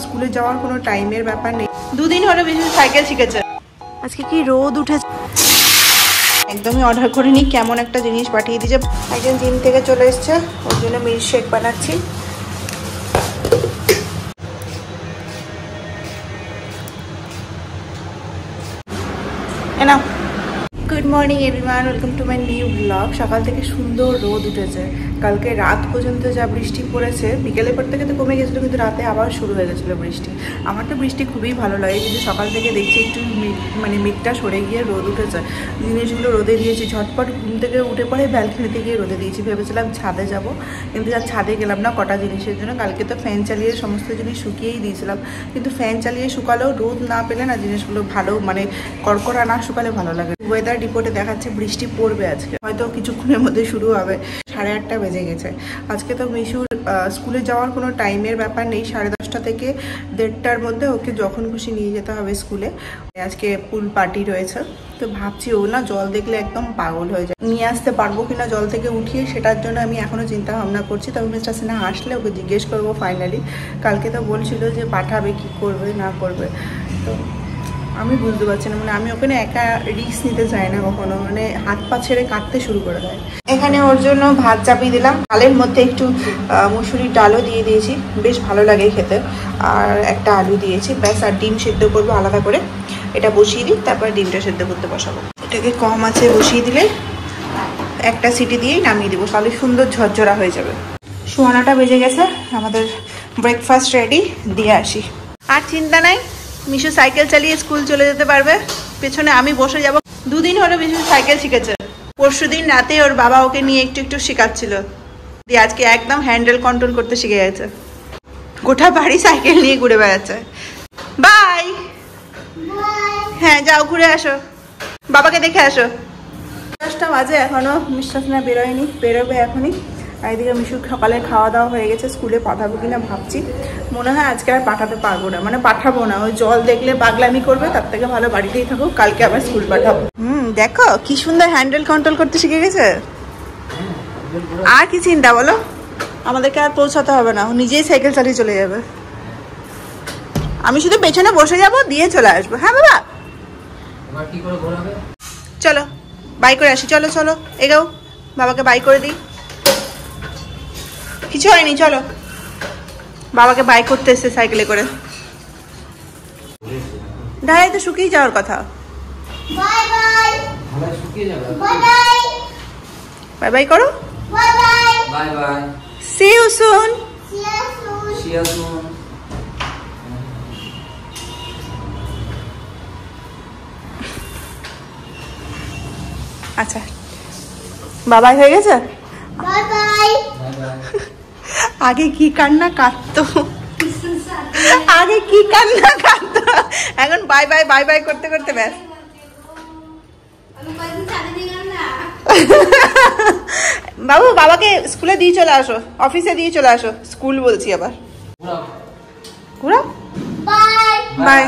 স্কুলে যাওয়ার কোনো টাইমের ব্যাপার নেই। দুদিন হলো বেশি সাইকেল শিখেছে। আজকে কি রোদ উঠেছে, একদমই অর্ডার করিনি। কেমন একটা জিনিস পাঠিয়ে দিয়েছে। একজন জিম থেকে চলে এসছে, ওর জন্য মিল্ক শেক বানাচ্ছি। না, good morning everyone, welcome to my new blog. সকাল থেকে সুন্দর রোদ উঠেছে। কালকে রাত পর্যন্ত যা বৃষ্টি পড়েছে, বিকেলের পর থেকে তো কমে গেছিলো, কিন্তু রাতে আবার শুরু হয়ে গেছিলো বৃষ্টি। আমার তো বৃষ্টি খুবই ভালো লাগে, কিন্তু সকাল থেকে দেখছি একটু মেঘটা সরে গিয়ে রোদ উঠেছে। জিনিসগুলো রোদে দিয়েছি, ঝটপট ঘুম থেকে উঠে পড়ে ব্যালকনিতে গিয়ে রোদে দিয়েছি। ভেবেছিলাম ছাদে যাব, কিন্তু আর ছাদে গেলাম না কটা জিনিসের জন্য। কালকে তো ফ্যান চালিয়ে সমস্ত জিনিস শুকিয়েই দিয়েছিলাম, কিন্তু ফ্যান চালিয়ে শুকালেও রোদ না পেলে না জিনিসগুলো ভালো, কড়কড়া না শুকালে ভালো লাগে। ওয়েদার রিপোর্টে দেখাচ্ছে বৃষ্টি পড়বে আজকে, হয়তো কিছুক্ষণের মধ্যে শুরু হবে। 8:30 বেজে গেছে। আজকে তো মিশুর স্কুলে যাওয়ার কোনো টাইমের ব্যাপার নেই। 10:30 থেকে 1:30টার মধ্যে ওকে যখন খুশি নিয়ে যেতে হবে স্কুলে। আজকে পুল পার্টি রয়েছে, তো ভাবছি ও না জল দেখলে একদম পাগল হয়ে যায়। নিয়ে আসতে পারবো কিনা জল থেকে উঠিয়ে, সেটার জন্য আমি এখনো চিন্তা ভাবনা করছি। তবে মিস্টার সিনহা আসলে ওকে জিজ্ঞেস করবো ফাইনালি। কালকে তো বলছিল যে পাঠাবে, কি করবে না করবে, তো আমি বুঝতে পারছি না। আমি ওখানে একা রিস্ক নিতে চাই না কখনো, হাত পা ছেড়ে কাটতে শুরু করে দেয়। এখানে ওর জন্য ভাত চাপিয়ে দিলাম, ডালের মধ্যে একটু মুসুরির ডালও দিয়ে দিয়েছি, বেশ ভালো লাগে খেতে। আর একটা আলু দিয়েছি, ব্যাস। আর ডিম সেদ্ধ করবো আলাদা করে, এটা বসিয়ে দিই, তারপর ডিমটা সেদ্ধ করতে বসাবো। এটাকে কম আছে বসিয়ে দিলে একটা সিটি দিয়েই নামিয়ে দেবো, তাহলে সুন্দর ঝরঝরা হয়ে যাবে। 9:15 বেজে গেছে, আমাদের ব্রেকফাস্ট রেডি, দিয়ে আসি। আর চিন্তা নাই, মিশু সাইকেল চালিয়ে স্কুল চলে যেতে পারবে, পেছনে আমি বসে যাব। 2 দিন হলো মিশু সাইকেল শিখেছে। পরশুদিন রাতে ওর বাবা ওকে নিয়ে একটু একটু শেখাচ্ছিল, দিয়ে আজকে একদম হ্যান্ডেল কন্ট্রোল করতে শিখে গেছে। গোটা বাড়ি সাইকেল নিয়ে ঘুরে বেড়াচ্ছে। বাই। হ্যাঁ যাও, ঘুরে আসো, বাবাকে দেখে আসো। 10টা বাজে, এখনো মিস্টার সিনহা বেরোয়নি, বেরোবে এখনই। আর এদিকে মিশুর সকালে খাওয়া দাওয়া হয়ে গেছে। স্কুলে পাঠাবো কিনা ভাবছি, মনে হয় আজকে আর পাঠাতে পারবো না, পাঠাবো না। ওই জল দেখলে পাগলামি করবে, তার থেকে ভালো বাড়িতেই থাকুক, কালকে আবার স্কুল পাঠাবো। দেখো কি সুন্দর হ্যান্ডেল কন্ট্রোল করতে শিখে গেছে। আর কি চিন্তা বলো, আমাদেরকে আর পৌঁছাতে হবে না, ও নিজেই সাইকেল চালিয়ে চলে যাবে। আমি শুধু পেছনে বসে যাব, দিয়ে চলে আসবো। হ্যাঁ বাবা, চলো বাই করে আসি। চলো চলো এগাও, বাবাকে বাই করে দিই। কিছু হয়নি, চলো। বাবাকে বাই করতে এসছে সাইকেলে করে। ঢালাই তো শুকিয়ে যাওয়ার কথা। বাই বাই বাই করো। Bye bye, see you soon. আচ্ছা, বাবাই হয়ে গেছে। Bye bye. আগে কি কান্না কাঁদতো, এখন বাই বাই বাই বাই করতে করতে ব্যাস। বাবু, বাবাকে স্কুলে দিয়ে চলে আসো, অফিসে দিয়ে চলে আসো। স্কুল বলছি আবার। ঘুরো, বাই,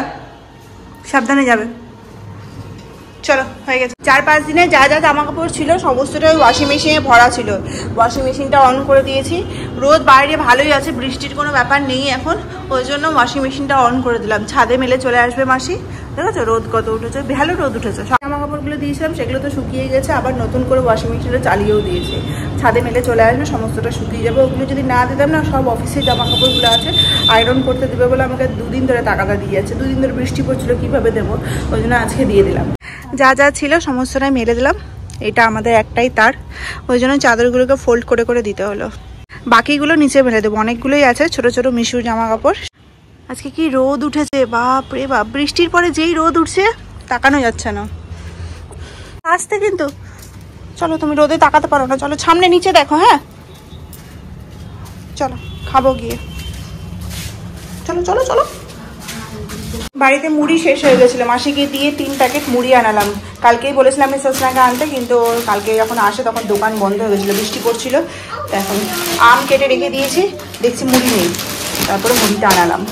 সাবধানে যাবে। চলো, হয়ে গেছে। 4-5 দিনে যা যা জামা কাপড় ছিল সমস্তটাই ওয়াশিং মেশিনে ভরা ছিল। ওয়াশিং মেশিনটা অন করে দিয়েছি। রোদ বাইরে ভালোই আছে, বৃষ্টির কোনো ব্যাপার নেই এখন, ওই জন্য ওয়াশিং মেশিনটা অন করে দিলাম। ছাদে মেলে চলে আসবে মাসি। দেখেছো রোদ কত উঠেছে, ভালো রোদ উঠেছে। জামা কাপড়গুলো দিয়েছিলাম, সেগুলো তো শুকিয়ে গেছে, আবার নতুন করে ওয়াশিং মেশিনটা চালিয়েও দিয়েছি। ছাদে মেলে চলে আসবে, সমস্তটা শুকিয়ে যাবে। ওগুলো যদি না দিতাম না, সব অফিসের জামা কাপড়গুলো আছে, আয়রন করতে দেবে বলে আমাকে 2 দিন ধরে টাকাটা দিয়ে যাচ্ছে। 2 দিন ধরে বৃষ্টি পড়ছিল, কীভাবে দেবো, ওই জন্য আজকে দিয়ে দিলাম। যা যা ছিল সমস্তটাই মেলে দিলাম। এটা আমাদের একটাই তার, ওই জন্য চাদরগুলোকে ফোল্ড করে করে দিতে হলো। বাকিগুলো নিচে মেলে দেবো, অনেকগুলোই আছে ছোট ছোট মিশুর জামা কাপড়। আজকে কি রোদ উঠেছে, বাপ রে বাপ। বৃষ্টির পরে যেই রোদ উঠছে, তাকানো যাচ্ছে না। আসতে কিন্তু, চলো তুমি রোদে তাকাতে পারো না, চলো সামনে নিচে দেখো। হ্যাঁ চলো, খাবো গিয়ে। চলো চলো চলো। বাড়িতে মুড়ি শেষ হয়ে গেছিলো, মাসিকে দিয়ে 3 প্যাকেট মুড়ি আনালাম। কালকেই বলেছিলাম মিসেস সিনহাকে আনতে, কিন্তু কালকে যখন আসে তখন দোকান বন্ধ হয়ে গেছিলো, বৃষ্টি পড়ছিল। তো এখন আম কেটে রেখে দিয়েছি, দেখছি মুড়ি নেই, তারপরে মুড়িটা আনালাম।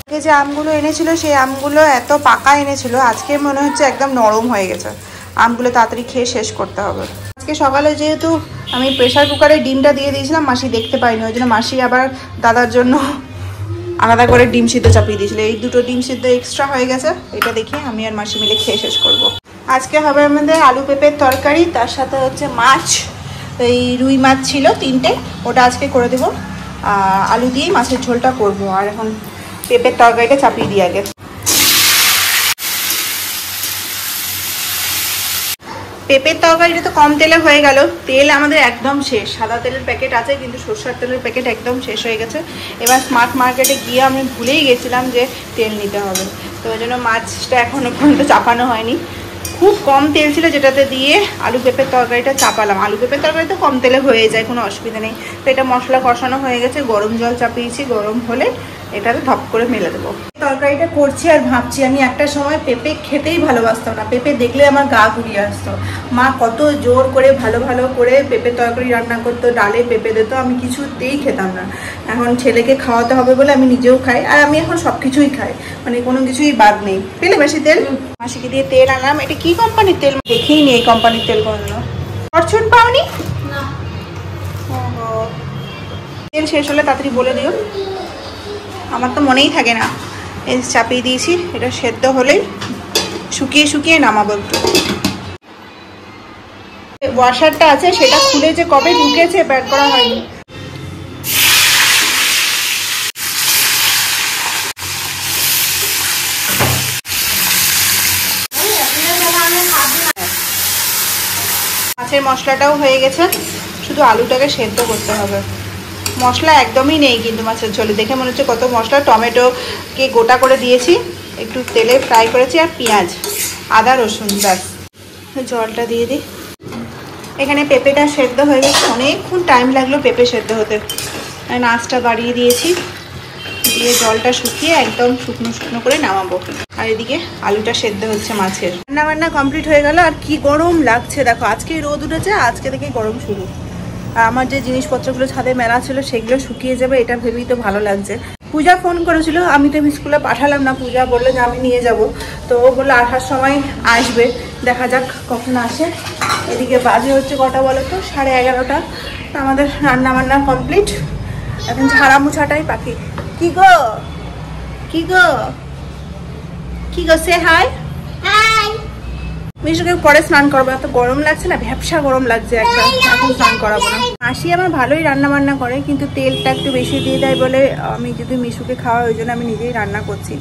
আজকে যে আমগুলো এনেছিল, সেই আমগুলো এত পাকা এনেছিল, আজকে মনে হচ্ছে একদম নরম হয়ে গেছে। আমগুলো তাড়াতাড়ি খেয়ে শেষ করতে হবে। আজকে সকালে যেহেতু আমি প্রেসার কুকারে ডিমটা দিয়ে দিয়েছিলাম, মাসি দেখতে পাইনি, ওই জন্য মাসি আবার দাদার জন্য আলাদা করে ডিম সিদ্ধ চাপিয়ে দিয়েছিল। এই দুটো ডিম সিদ্ধ এক্সট্রা হয়ে গেছে, এটা দেখে আমি আর মাসি মিলে খেয়ে শেষ করব। আজকে হবে আমাদের আলু পেঁপের তরকারি, তার সাথে হচ্ছে মাছ, এই রুই মাছ ছিল 3টে, ওটা আজকে করে দেবো। আর আলু দিয়েই মাছের ঝোলটা করব। আর এখন পেঁপের তরকারিটা চাপিয়ে দিই আগে। পেঁপের তরকারিটা তো কম তেলে হয়ে গেল, তেল আমাদের একদম শেষ। সাদা তেলের প্যাকেট আছে কিন্তু সরষের তেলের প্যাকেট একদম শেষ হয়ে গেছে। এবার স্মার্ট মার্কেটে গিয়ে আমি ভুলেই গেছিলাম যে তেল নিতে হবে, তো ওই জন্য মাছটা এখনও পর্যন্ত চাপানো হয়নি। খুব কম তেল ছিল যেটাতে দিয়ে আলু পেঁপের তরকারিটা চাপালাম। আলু পেঁপের তরকারি তো কম তেলে হয়ে যায়, কোনো অসুবিধা নেই। তো এটা মশলা কষানো হয়ে গেছে, গরম জল চাপিয়েছি, গরম হলে এটাতে ধপ করে মেলে দেবো। তরকারিটা করছি আর ভাবছি, আমি একটা সময় পেঁপে খেতেই ভালোবাসতাম না, পেঁপে দেখলে আমার গা ঘুরিয়ে আসতো। মা কত জোর করে ভালো ভালো করে পেঁপে তরকারি রান্না করতো, ডালে পেঁপে দিত, আমি কিছুতেই খেতাম না। এখন ছেলেকে খাওয়াতে হবে বলে আমি নিজেও খাই, আর আমি এখন সব কিছুই খাই, মানে কোনো কিছুই বাদ নেই। পেলে বেশি তেল, মাসিকে দিয়ে তেল আনলাম। এটা কি কোম্পানির তেল দেখেই নি, এই কোম্পানির তেল কোনগুলো। ফরচুন পাওনি? তেল শেষ হলে তাড়াতাড়ি বলে দিও, আমার তো মনেই থাকে না। এই চাপিয়ে দিয়েছি, এটা সেদ্ধ হলেই শুকিয়ে শুকিয়ে নামাবো। একটু ওয়াশারটা আছে, সেটা খুলে যে কবে ঢুকেছে বের করা হয়নি। মাছের মশলাটাও হয়ে গেছে, শুধু আলুটাকে সেদ্ধ করতে হবে। মশলা একদমই নেই কিন্তু মাছের ঝোলে, দেখে মনে হচ্ছে কত মশলা। টমেটোকে গোটা করে দিয়েছি, একটু তেলে ফ্রাই করেছি, আর পেঁয়াজ, আদা, রসুন, ব্যাস। জলটা দিয়ে দিই। এখানে পেঁপেটা সেদ্ধ হয়ে গেছে, অনেকক্ষণ টাইম লাগলো পেঁপে সেদ্ধ হতে। আঁচটা বাড়িয়ে দিয়েছি, দিয়ে জলটা শুকিয়ে একদম শুকনো শুকনো করে নামাবো। আর এদিকে আলুটা সেদ্ধ হচ্ছে মাছের। রান্না বান্না কমপ্লিট হয়ে গেল। আর কি গরম লাগছে দেখো, আজকেই রোদ উঠেছে, আজকে থেকে গরম শুরু। আর আমার যে জিনিসপত্রগুলো ছাদে মেলা ছিল সেগুলো শুকিয়ে যাবে, এটা ভেবেই তো ভালো লাগছে। পূজা ফোন করেছিল, আমি তো স্কুলে পাঠালাম না। পূজা বললো যে আমি নিয়ে যাব, তো ও বললো আসার সময় আসবে, দেখা যাক কখন আসে। এদিকে বাজে হচ্ছে কটা বলো তো, 11:30। আমাদের রান্না বান্না কমপ্লিট, এখন ঝাড়া মুছাটাই বাকি। কি গো, কি গো, কি গো, সে হাই। মিশুকে পরে স্নান করবো, এত গরম লাগছে না, ভ্যাপসা গরম লাগছে একটা, এখন স্নান করাবো না। মাসি আমার ভালোই রান্না বান্না করে, কিন্তু তেলটা একটু বেশি দিয়ে দেয় বলে আমি যদি মিশুকে খাওয়া, ওই জন্য আমি নিজেই রান্না করছি।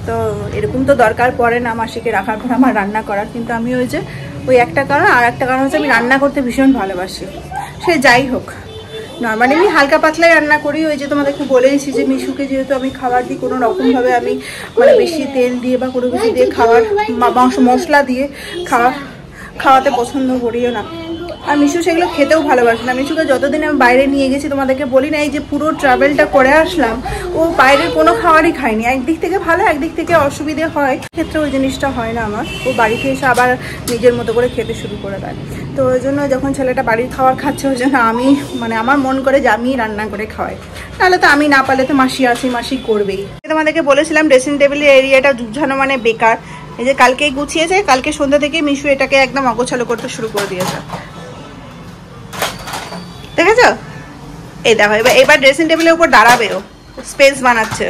তো এরকম তো দরকার পড়ে না মাসিকে রাখার পর আমার রান্না করার, কিন্তু আমি ওই একটা কারণ, আর একটা কারণ হচ্ছে আমি রান্না করতে ভীষণ ভালোবাসি। সে যাই হোক, নর্মালি আমি হালকা পাতলাই রান্না করি। ওই যে তোমাদেরকে বলেইছি যে মিশুকে যেহেতু আমি খাবার দিই, কোনো রকমভাবে আমি মানে বেশি তেল দিয়ে বা কোনো কিছু দিয়ে খাবার, মশলা দিয়ে খাওয়াতে পছন্দ করিও না। আর মিশু সেগুলো খেতেও ভালোবাসে না। মিশুকে যতদিন আমি বাইরে নিয়ে গেছি, তোমাদেরকে বলি না, এই যে পুরো ট্রাভেলটা করে আসলাম, ও বাইরের কোনো খাবারই খায়নি। একদিক থেকে ভালো, একদিক থেকে অসুবিধে হয়, ক্ষেত্রে ওই জিনিসটা হয় না আমার। ও বাড়িতে এসে আবার নিজের মতো করে খেতে শুরু করে দেয়। তো ওই জন্য যখন ছেলেটা বাড়ির খাবার খাচ্ছে, ওই জন্য আমি মানে আমার মন করে যে আমি রান্না করে খাওয়াই, তাহলে তো আমি না পারলে তো মাসি আছে, মাসি করবেই। তোমাদেরকে বলেছিলাম ড্রেসিং টেবিলের এরিয়াটা ঝুপঝানো মানে বেকার। এই যে কালকেই গুছিয়েছে, কালকে সন্ধ্যা থেকে মিশু এটাকে একদম অগোছালো করতে শুরু করে দিয়েছে, দেখেছ? এই দেখো, এবার ড্রেসিং টেবিলের উপর দাঁড়াবেও, স্পেস বানাচ্ছে।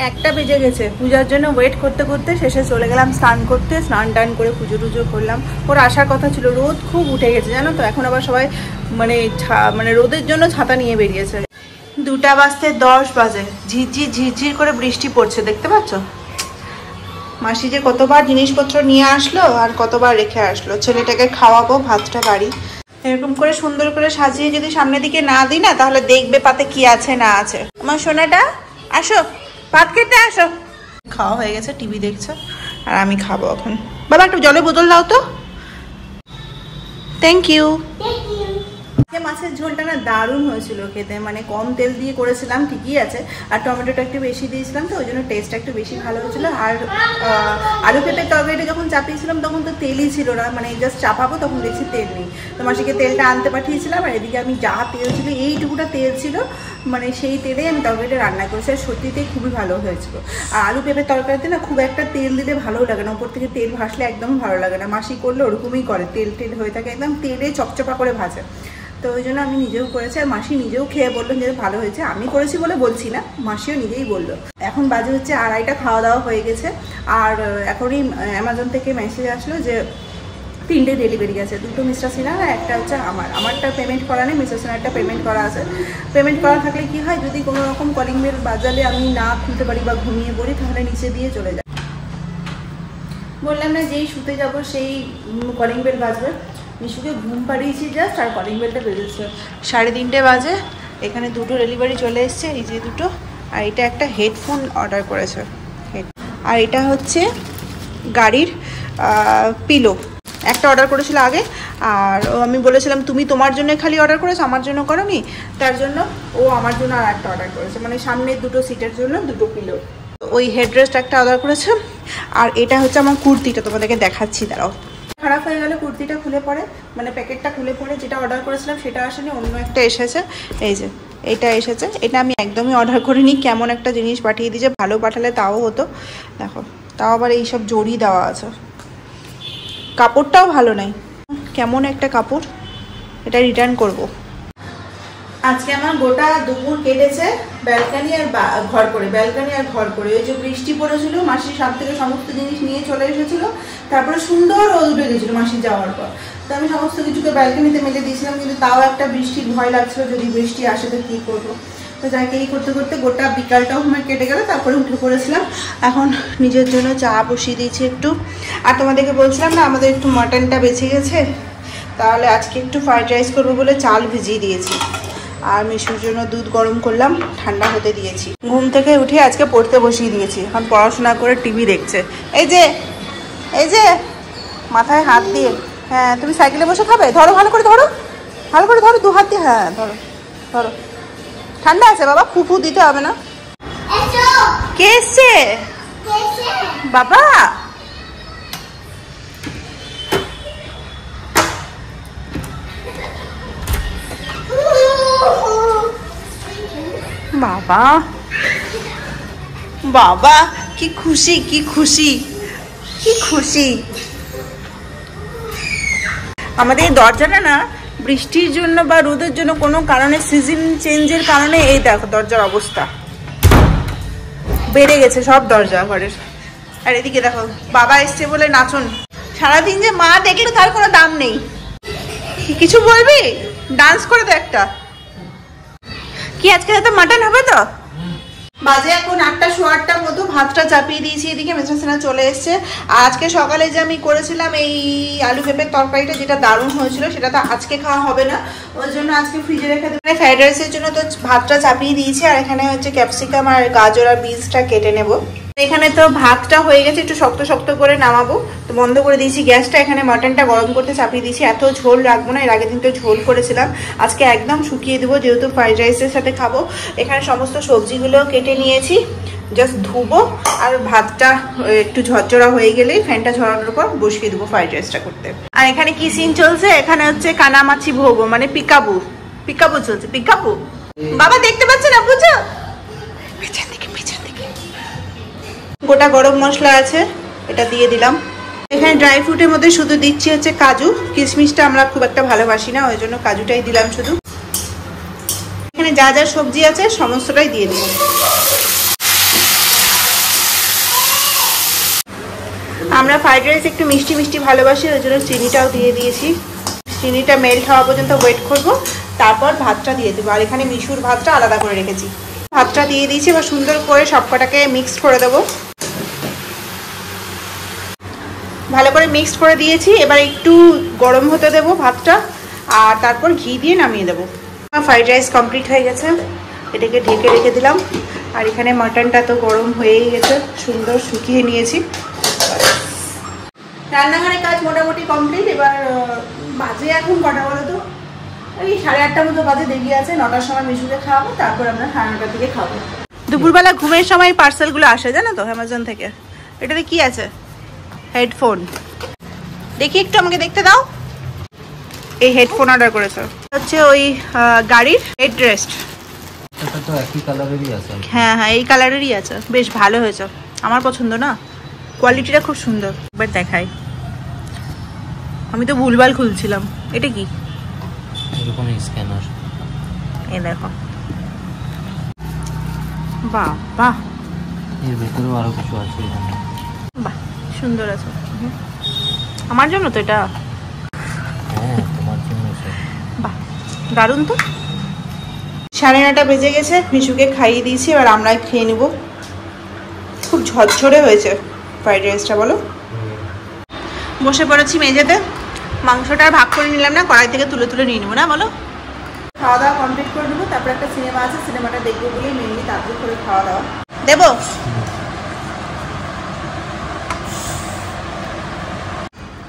1টা বেজে গেছে। পূজার জন্য ওয়েট করতে করতে শেষে চলে গেলাম স্নান করতে। স্নান টান করে পুজো টুজো করলাম। ওর আসার কথা ছিল, রোদ খুব উঠে গেছে জানো তো। এখন আবার সবাই মানে রোদের জন্য ছাতা নিয়ে বেরিয়েছে। 2:10 বাজে, ঝিরঝির ঝিরঝির করে বৃষ্টি পড়ছে, দেখতে পাচ্ছ? মাসি যে কতবার জিনিসপত্র নিয়ে আসলো আর কতবার রেখে আসলো। ছেলেটাকে খাওয়াবো, ভাতটা বাড়ি। এরকম করে সুন্দর করে সাজিয়ে যদি সামনের দিকে না দিই না, তাহলে দেখবে পাতে কি আছে না আছে। আমার সোনাটা আসো, ভাত খেতে আসো। খাওয়া হয়ে গেছে, টিভি দেখছে, আর আমি খাবো এখন। বাবা একটু জলের বোতল দাও তো। Thank you. মাছের ঝোলটা না দারুণ হয়েছিল খেতে, মানে কম তেল দিয়ে করেছিলাম, ঠিকই আছে। আর টমেটোটা একটু বেশি দিয়েছিলাম, তো ওই জন্য টেস্টটা একটু বেশি ভালো হয়েছিল। আর আলু পেঁপের তরকারিটা যখন চাপিয়েছিলাম তখন তো তেলই ছিল না, মানে জাস্ট চাপাবো, তখন দেখছি তেল নেই। তো মাসিকে তেলটা আনতে পাঠিয়েছিলাম, আর এদিকে আমি যা তেল ছিল, এইটুকুটা তেল ছিল, মানে সেই তেলেই আমি তরকারিটা রান্না করেছি। আর সত্যিতেই খুবই ভালো হয়েছিল। আর আলু পেঁপের তরকারিতে না খুব একটা তেল দিলে ভালোও লাগে না, ওপর থেকে তেল ভাসলে একদম ভালো লাগে না। মাসি করলে ওরকমই করে, তেল হয়ে থাকে, একদম তেলে চপচপা করে ভাজে। তো ওই জন্য আমি নিজেও করেছি, আর মাসি নিজেও খেয়ে বললেন যে ভালো হয়েছে। আমি করেছি বলে বলছি না, মাসিও নিজেই বললো। এখন বাজে হচ্ছে 2:30, খাওয়া দাওয়া হয়ে গেছে। আর এখনই অ্যামাজন থেকে মেসেজ আসলো যে 3টে ডেলিভারি গেছে, 2টো মিস্টার সিনহার আর একটা হচ্ছে আমারটা পেমেন্ট করা নেই, মিস্টার সিনহারটা পেমেন্ট করা আছে। পেমেন্ট করা থাকলে কি হয়, যদি কোনো রকম কলিং বেল বাজালে আমি না খুলতে পারি বা ঘুমিয়ে পড়ি, তাহলে নিচে দিয়ে চলে যায়। বললাম না যেই শুতে যাব সেই কলিং বেল বাজবে। মিশুকে ঘুম পাড়িয়েছি জাস্ট, আর কলিং বেলটা বেজেছে। 3:30 বাজে। এখানে 2টো ডেলিভারি চলে এসছে, এই যে 2টো। আর এটা একটা হেডফোন অর্ডার করেছে, আর এটা হচ্ছে গাড়ির পিলো। একটা অর্ডার করেছিল আগে, আর আমি বলেছিলাম তুমি তোমার জন্য খালি অর্ডার করেছো, আমার জন্য করোনি। তার জন্য ও আমার জন্য আর একটা অর্ডার করেছে, মানে সামনের 2টো সিটের জন্য 2টো পিলো। ওই হেডরেস্ট একটা অর্ডার করেছে। আর এটা হচ্ছে আমার কুর্তিটা, তোমাদেরকে দেখাচ্ছি, দাঁড়াও। খারাপ হয়ে গেলে কুর্তিটা খুলে পড়ে, মানে প্যাকেটটা খুলে পড়ে। যেটা অর্ডার করেছিলাম সেটা আসেনি, অন্য একটা এসেছে। এই যে এটা এসেছে, এটা আমি একদমই অর্ডার করিনি। কেমন একটা জিনিস পাঠিয়ে দিয়েছে, ভালো পাঠালে তাও হতো। দেখো, তাও আবার এইসব জড়ি দেওয়া আছে, কাপড়টাও ভালো নাই, কেমন একটা কাপড়। এটা রিটার্ন করব। আজকে আমার গোটা দুপুর কেটেছে ব্যালকানি আর ঘর করে, ব্যালকানি আর ঘর করে। ওই যে বৃষ্টি পড়েছিল, মাসির সব থেকে সমস্ত জিনিস নিয়ে চলে এসেছিল, তারপরে সুন্দর রোদ উঠে গেছিলো মাসি যাওয়ার পর। তো আমি সমস্ত কিছুকে ব্যালকানিতে মেলে দিয়েছিলাম, কিন্তু তাও একটা বৃষ্টির ভয় লাগছিল, যদি বৃষ্টি আসে তো কী করবো। তো যাকে এই করতে করতে গোটা বিকালটাও আমার কেটে গেল। তারপরে উঠে পড়েছিলাম, এখন নিজের জন্য চা বসিয়ে দিয়েছি একটু। আর তোমাদেরকে বলছিলাম না আমাদের একটু মাটনটা বেঁচে গেছে, তাহলে আজকে একটু ফ্রাইড রাইস করবো বলে চাল ভিজিয়ে দিয়েছি। আর মিশুর জন্য দুধ গরম করলাম, ঠান্ডা হতে দিয়েছি। ঘুম থেকে উঠে আজকে পড়তে বসিয়ে দিয়েছি, এখন পড়াশোনা করে টিভি দেখছে। এই যে মাথায় হাত দিয়ে, হ্যাঁ তুমি সাইকেলে বসে খাবে, ধরো ভালো করে ধরো, ভালো করে ধরো, 2 হাত দিয়ে, হ্যাঁ ধরো ধরো। ঠান্ডা আছে বাবা, ফুফু দিতে হবে না। কে এসছে বাবা? বাবা বাবা, কি খুশি, কি খুশি, কি খুশি। আমাদের দরজাটা না বৃষ্টির জন্য বা রোদের জন্য কোনো কারণে, সিজন চেঞ্জের কারণে এই দেখো দরজার অবস্থা বেড়ে গেছে, সব দরজা ঘরের। আর এদিকে দেখো বাবা এসছে বলে নাচন। সারাদিন যে মা দেখলে তার কোনো দাম নেই। কিছু বলবি? ডান্স করে দে একটা। কি আজকে তো মাটন হবে তো? বাজে এখন 8টা, 8:15 মতো। ভাতটা চাপিয়ে দিয়েছি, এদিকে মিস্টার সিনহা চলে এসছে। আর আজকে সকালে যে আমি করেছিলাম এই আলু পেঁপের তরকারিটা, যেটা দারুণ হয়েছিল, সেটা তো আজকে খাওয়া হবে না, ওই জন্য আজকে ফ্রিজে রেখে দেবো। ফ্রাইড রাইসের জন্য তো ভাতটা চাপিয়ে দিয়েছি, আর এখানে হচ্ছে ক্যাপসিকাম আর গাজর আর বিনসটা কেটে নেব। এখানে তো ভাতটা হয়ে গেছে, একটু শক্ত শক্ত করে নামাবো, তো বন্ধ করে দিয়েছি গ্যাসটা। এখানে মাটনটা গরম করতে চাপিয়ে দিয়েছি। এত ঝোল রাখবো না, এর আগের দিন তো ঝোল করেছিলাম, আজকে একদম শুকিয়ে দেবো, যেহেতু ফ্রাইড রাইসের সাথে খাবো। এখানে সমস্ত সবজিগুলো কেটে নিয়েছি, জাস্ট ধুবো। আর ভাতটা একটু ঝরঝরা হয়ে গেলেই ফ্যানটা ঝরানোর পর বসিয়ে দেবো ফ্রাইড রাইসটা করতে। আর এখানে কি সিন চলছে, এখানে হচ্ছে কানামাছি ভোগ, মানে পিকাবু পিকাবু চলছে, পিকাবু। বাবা দেখতে পাচ্ছে না, বুঝছো? পেছন দিকে, পেছন দিকে। গোটা গরম মশলা আছে, এটা দিয়ে দিলাম। এখানে ড্রাই ফ্রুটের মধ্যে শুধু দিচ্ছি হচ্ছে কাজু, কিশমিশটা আমরা খুব একটা ভালোবাসি না, ওই জন্য কাজুটাই দিলাম শুধু। এখানে যা যা সবজি আছে সমস্তটাই দিয়ে দিলাম। আমরা ফ্রাইড রাইস একটু মিষ্টি মিষ্টি ভালোবাসি, ওই জন্য চিনিটাও দিয়ে দিয়েছি। চিনিটা মেল্ট হওয়া পর্যন্ত ওয়েট করব, তারপর ভাতটা দিয়ে দেবো। আর এখানে মিশুর ভাতটা আলাদা করে রেখেছি, ভাতটা দিয়ে দিয়েছি। এবার সুন্দর করে সবকটাকে মিক্স করে দেবো, ভালো করে মিক্স করে দিয়েছি। এবার একটু গরম হতে দেবো ভাতটা, আর তারপর ঘি দিয়ে নামিয়ে দেবো। ফ্রাইড রাইস কমপ্লিট হয়ে গেছে, এটাকে ঢেকে রেখে দিলাম। আর এখানে মাটনটা তো গরম হয়েই গেছে, সুন্দর শুকিয়ে নিয়েছি। রান্নাঘরের কাজ মোটামুটি কমপ্লিট। এবার বাজে এখন কটা বলো তো, ওই 8:30 মতো বাজে, দেরি আছে। 9টার সময় মিশুকে খাওয়াবো, তারপর আমরা 9:30 দিকে খাবো। দুপুরবেলা ঘুমের সময় পার্সেলগুলো আসে, জানো তো, অ্যামাজন থেকে। এটাতে কি আছে? হেডফোন। দেখি একটু, আমাকে দেখতে দাও। এই হেডফোন অর্ডার করেছো, হচ্ছে ওই গাড়ির হেডরেস্ট। এটা তো একই কালারেরই আছে। হ্যাঁ হ্যাঁ, এই কালারেরই আছে, বেশ ভালো হয়েছে, আমার পছন্দ না, কোয়ালিটিটা খুব সুন্দর। একবার দেখাই, আমি তো ভুলভাল খুলছিলাম। এটা কি? এরকম স্ক্যানার। এই দেখো, বাহ বাহ, এর ভেতরেও আরো কিছু আছে এখানে। বাহ সুন্দর আছে। আমার জন্য তো এটা? হ্যাঁ তোমার জন্য স্যার। বাহ দারুণ তো। 9:30 বেজে গেছে, মিশুকে খাইয়ে দিয়েছি, এবার আমরা খেয়ে নেব। খুব ঝরঝরে হয়েছে ফ্রাইড রাইসটা, বলো। বসে পড়েছি মেঝেতে, মাংসটা আর ভাগ করে নিলাম না, কড়াই থেকে তুলে তুলে নিয়ে নেবো না, বলো। খাওয়া দাওয়া কমপ্লিট করে নেবো, তারপর একটা সিনেমা আছে, সিনেমাটা দেখবো বলেই মেনলি তাড়াতাড়ি করে খাওয়া দাওয়া দেবো।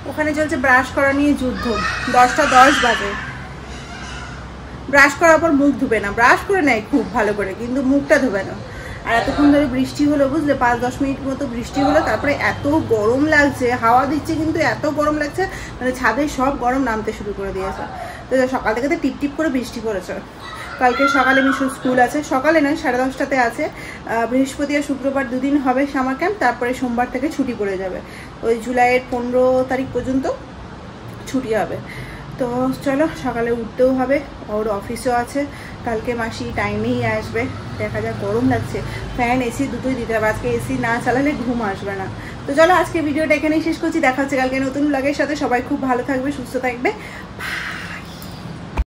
ওখানে চলছে ব্রাশ করা নিয়ে যুদ্ধ। 10টা 10 বাজে। ব্রাশ করার পর মুখ ধুবে না, ব্রাশ করে নেয় খুব ভালো করে, কিন্তু মুখটা ধুবে না। আর এতক্ষণ ধরে বৃষ্টি হলো, বুঝলে, 5-10 মিনিট মতো বৃষ্টি হলো, তারপরে এত গরম লাগছে, হাওয়া দিচ্ছে কিন্তু এত গরম লাগছে, মানে ছাদে সব গরম নামতে শুরু করে দিয়েছে। তো সকাল থেকে তো টিপ টিপ করে বৃষ্টি পড়েছে। কালকে সকালে মিশুর স্কুল আছে, সকালে নয় 10:30টাতে আছে। বৃহস্পতি আর শুক্রবার দুদিন হবে সামার ক্যাম্প, তারপরে সোমবার থেকে ছুটি পড়ে যাবে। ওই জুলাইয়ের 15 তারিখ পর্যন্ত ছুটি হবে। তো চলো, সকালে উঠতেও হবে, ওর অফিসও আছে। কালকে মাসি টাইমেই আসবে, দেখা যাক। গরম লাগছে, ফ্যান এসি দুটোই দিতে হবে, আজকে এসি না চালালে ঘুম আসবে না। তো চলো, আজকে ভিডিওটা এখানেই শেষ করছি, দেখা হচ্ছে কালকে নতুন ব্লগের সাথে। সবাই খুব ভালো থাকবে, সুস্থ থাকবে।